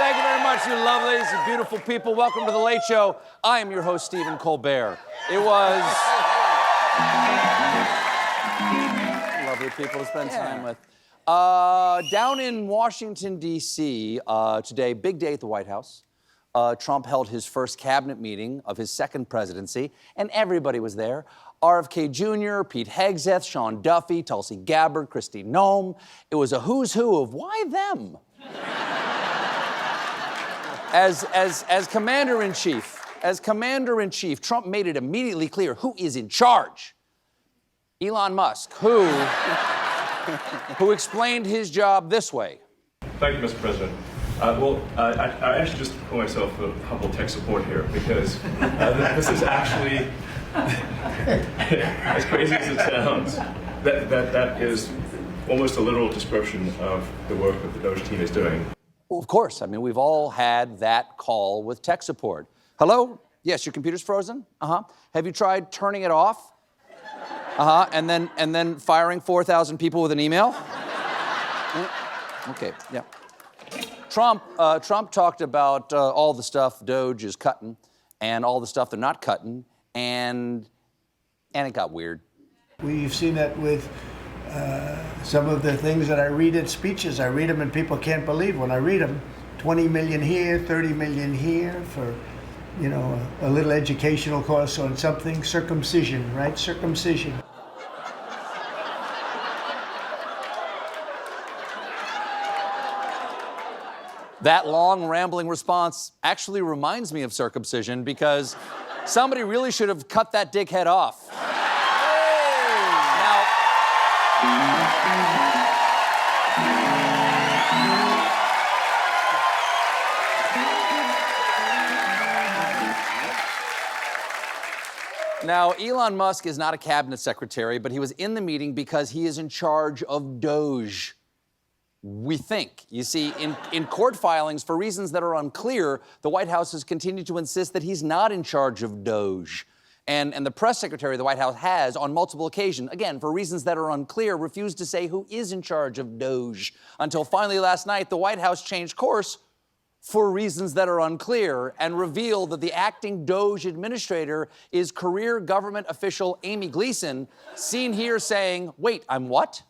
Thank you very much, you lovelies, you beautiful people. Welcome to The Late Show. I am your host, Stephen Colbert. It was lovely people to spend time with. Down in Washington, D.C., today, big day at the White House. Trump held his first cabinet meeting of his second presidency, and everybody was there. RFK Jr., Pete Hegseth, Sean Duffy, Tulsi Gabbard, Kristi Noem. It was a who's who of why them? As Commander-in-Chief, Trump made it immediately clear who is in charge. Elon Musk, who explained his job this way. Thank you, Mr. President. I actually just call myself a humble tech support here because this is actually, as crazy as it sounds, that is almost a literal description of the work that the DOGE team is doing. Well, of course. I mean, we've all had that call with tech support. Hello? Yes, your computer's frozen? Uh-huh. Have you tried turning it off? Uh-huh. And then firing 4,000 people with an email? Okay, yeah. Trump talked about all the stuff DOGE is cutting and all the stuff they're not cutting, and it got weird. We've seen that with some of the things that I read at speeches. I read them and people can't believe when I read them. 20 million here, 30 million here for, you know, a little educational course on something. Circumcision, right? Circumcision. That long, rambling response actually reminds me of circumcision because somebody really should have cut that dickhead off. Now, Elon Musk is not a cabinet secretary, but he was in the meeting because he is in charge of DOGE. We think. You see, in court filings, for reasons that are unclear, the White House has continued to insist that he's not in charge of DOGE. And the press secretary of the White House has, on multiple occasions, again, for reasons that are unclear, refused to say who is in charge of DOGE. Until finally last night, the White House changed course for reasons that are unclear and revealed that the acting DOGE administrator is career government official Amy Gleason, seen here saying, wait, I'm what?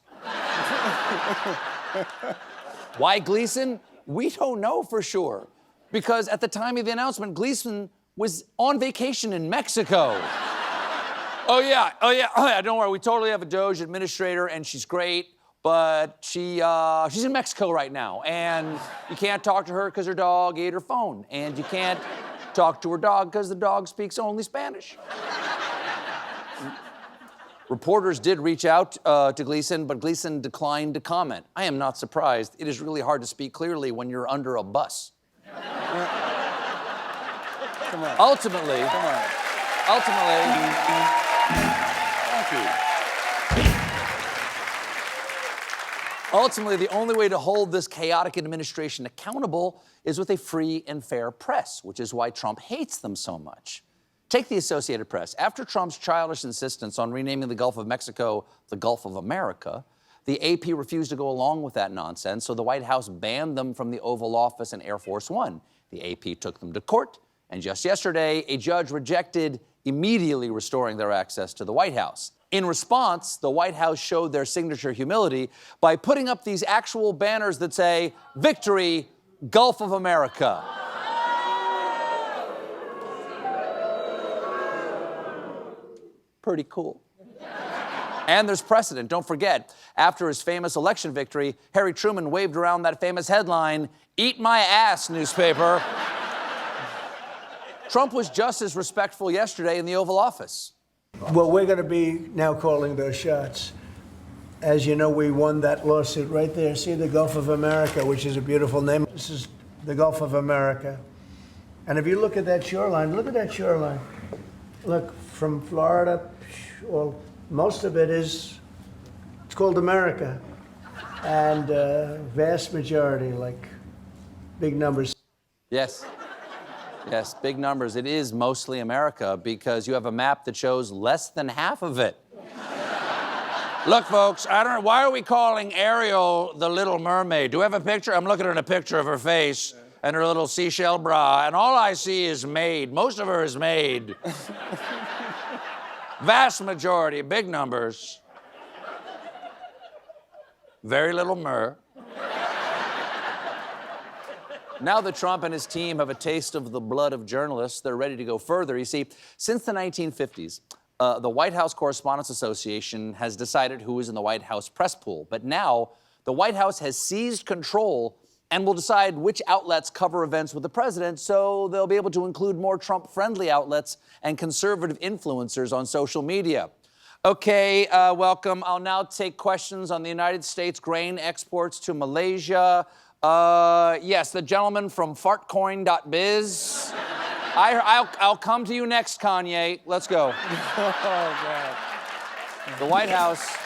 Why Gleason? We don't know for sure. Because at the time of the announcement, Gleason was on vacation in Mexico. Oh yeah, don't worry, we totally have a DOGE administrator and she's great, but she's in Mexico right now, and you can't talk to her because her dog ate her phone, and you can't talk to her dog because the dog speaks only Spanish. Reporters did reach out to Gleason, but Gleason declined to comment. I am not surprised. It is really hard to speak clearly when you're under a bus. Come on. Ultimately, Thank you. Ultimately, the only way to hold this chaotic administration accountable is with a free and fair press, which is why Trump hates them so much. Take the Associated Press. After Trump's childish insistence on renaming the Gulf of Mexico the Gulf of America, the AP refused to go along with that nonsense, so the White House banned them from the Oval Office and Air Force One. The AP took them to court, and just yesterday, a judge rejected immediately restoring their access to the White House. In response, the White House showed their signature humility by putting up these actual banners that say, "Victory, Gulf of America." Pretty cool. And there's precedent, don't forget. After his famous election victory, Harry Truman waved around that famous headline, "Eat my ass, newspaper." Trump was just as respectful yesterday in the Oval Office. Well, we're going to be now calling those shots. As you know, we won that lawsuit right there. See the Gulf of America, which is a beautiful name. This is the Gulf of America. And if you look at that shoreline, look at that shoreline. Look, from Florida, well, most of it is, it's called America. And vast majority, like big numbers. Yes. Yes, big numbers. It is mostly America because you have a map that shows less than half of it. Look, folks, I don't know, why are we calling Ariel the Little Mermaid? Do we have a picture? I'm looking at a picture of her face. and her little seashell bra, and all I see is maid. Most of her is maid. Vast majority, big numbers. Very little myrrh. Now that Trump and his team have a taste of the blood of journalists, they're ready to go further. You see, since the 1950s, the White House Correspondents Association has decided who is in the White House press pool. But now, the White House has seized control and will decide which outlets cover events with the president, so they'll be able to include more Trump-friendly outlets and conservative influencers on social media. Okay, welcome. I'll now take questions on the United States grain exports to Malaysia. Yes, the gentleman from fartcoin.biz. I'll come to you next, Kanye. Let's go. Oh, God. The White House.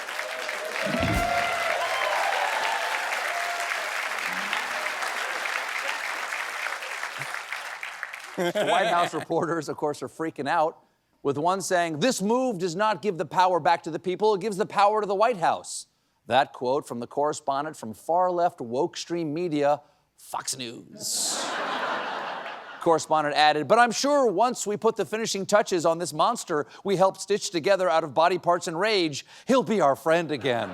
The White House reporters, of course, are freaking out, with one saying, "This move does not give the power back to the people, it gives the power to the White House." That quote from the correspondent from far-left woke stream media, Fox News. Correspondent added, "But I'm sure once we put the finishing touches on this monster we helped stitch together out of body parts and rage, he'll be our friend again."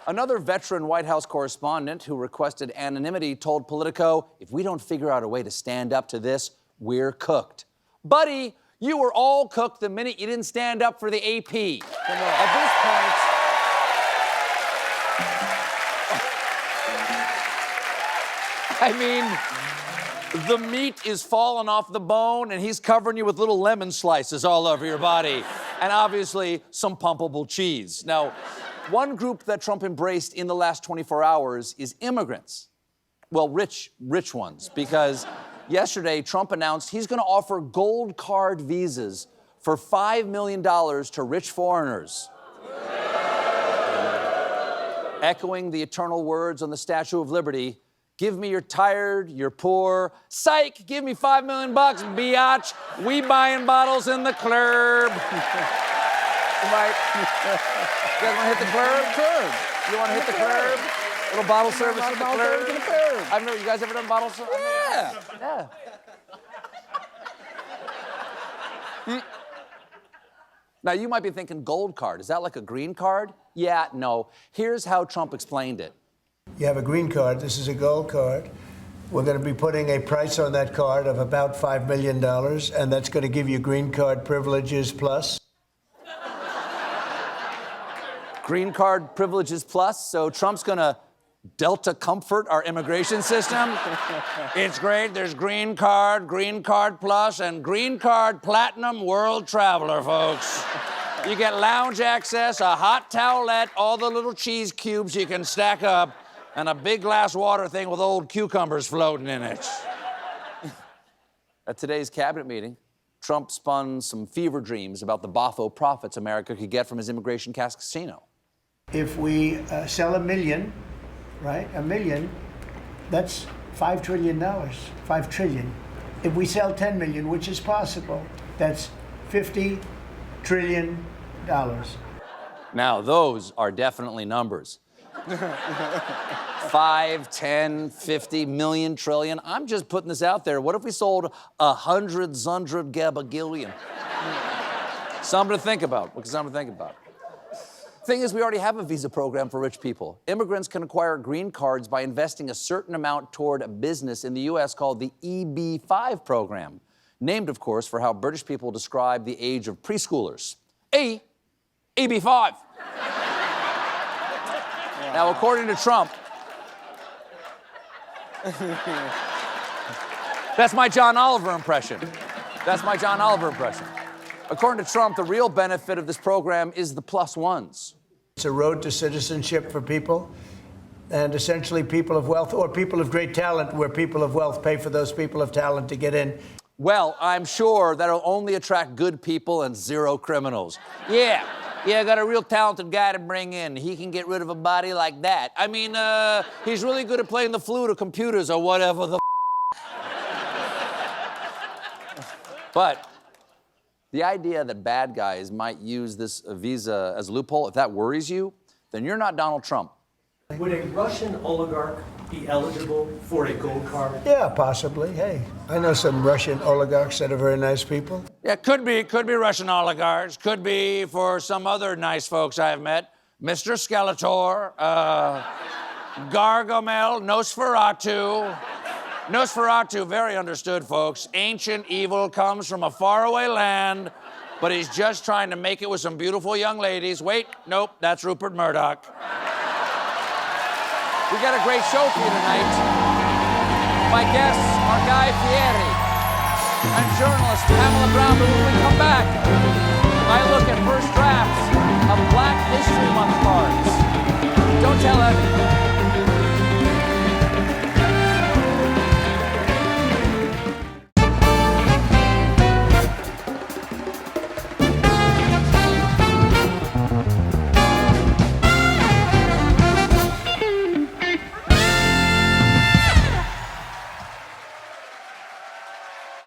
Another veteran White House correspondent who requested anonymity told Politico, "If we don't figure out a way to stand up to this, we're cooked." Buddy, you were all cooked the minute you didn't stand up for the AP. Come on. At this point, I mean, the meat is falling off the bone and he's covering you with little lemon slices all over your body. And obviously, some pumpable cheese. Now, one group that Trump embraced in the last 24 hours is immigrants. Well, rich ones, because yesterday, Trump announced he's going to offer gold card visas for $5 million to rich foreigners. Echoing the eternal words on the Statue of Liberty, "Give me your tired, your poor. Psych, give me $5 million bucks, biatch. We buying bottles in the club." You guys want to hit the club? You want to hit the club? Little bottle service in the club? I've never, you guys ever done bottle service? Yeah. Now, you might be thinking, gold card, is that like a green card? Yeah, no. Here's how Trump explained it. You have a green card. This is a gold card. We're going to be putting a price on that card of about $5 million, and that's going to give you green card privileges plus. Green card privileges plus, so Trump's gonna Delta Comfort our immigration system. It's great, there's green card plus, and green card platinum world traveler, folks. You get lounge access, a hot towelette, all the little cheese cubes you can stack up, and a big glass water thing with old cucumbers floating in it. At today's cabinet meeting, Trump spun some fever dreams about the boffo profits America could get from his immigration casino. If we sell 1 million, right, 1 million, that's $5 trillion, $5 trillion. If we sell 10 million, which is possible, that's $50 trillion. Now, those are definitely numbers. 5, 10, 50 million, trillion. I'm just putting this out there. What if we sold 100 gabagillion? Something to think about. Something to think about. Thing is, we already have a visa program for rich people. Immigrants can acquire green cards by investing a certain amount toward a business in the U.S. called the EB-5 program, named, of course, for how British people describe the age of preschoolers. EB-5. Now, according to Trump, that's my John Oliver impression. According to Trump, the real benefit of this program is the plus ones. It's a road to citizenship for people, and essentially people of wealth or people of great talent, where people of wealth pay for those people of talent to get in. Well, I'm sure that'll only attract good people and zero criminals. Yeah, I got a real talented guy to bring in. He can get rid of a body like that. I mean, he's really good at playing the flute or computers or whatever the But the idea that bad guys might use this visa as a loophole, if that worries you, then you're not Donald Trump. Would a Russian oligarch be eligible for a gold card? Yeah, possibly. Hey, I know some Russian oligarchs that are very nice people. Yeah, could be Russian oligarchs. Could be for some other nice folks I've met. Mr. Skeletor, Gargamel, Nosferatu. Nosferatu, very understood, folks. Ancient evil comes from a faraway land, but he's just trying to make it with some beautiful young ladies. Wait, nope, that's Rupert Murdoch. We got a great show for you tonight. My guests are Guy Fieri and journalist Pamela Brown. But when we come back, I look at first drafts of Black History Month cards. Don't tell Emmy.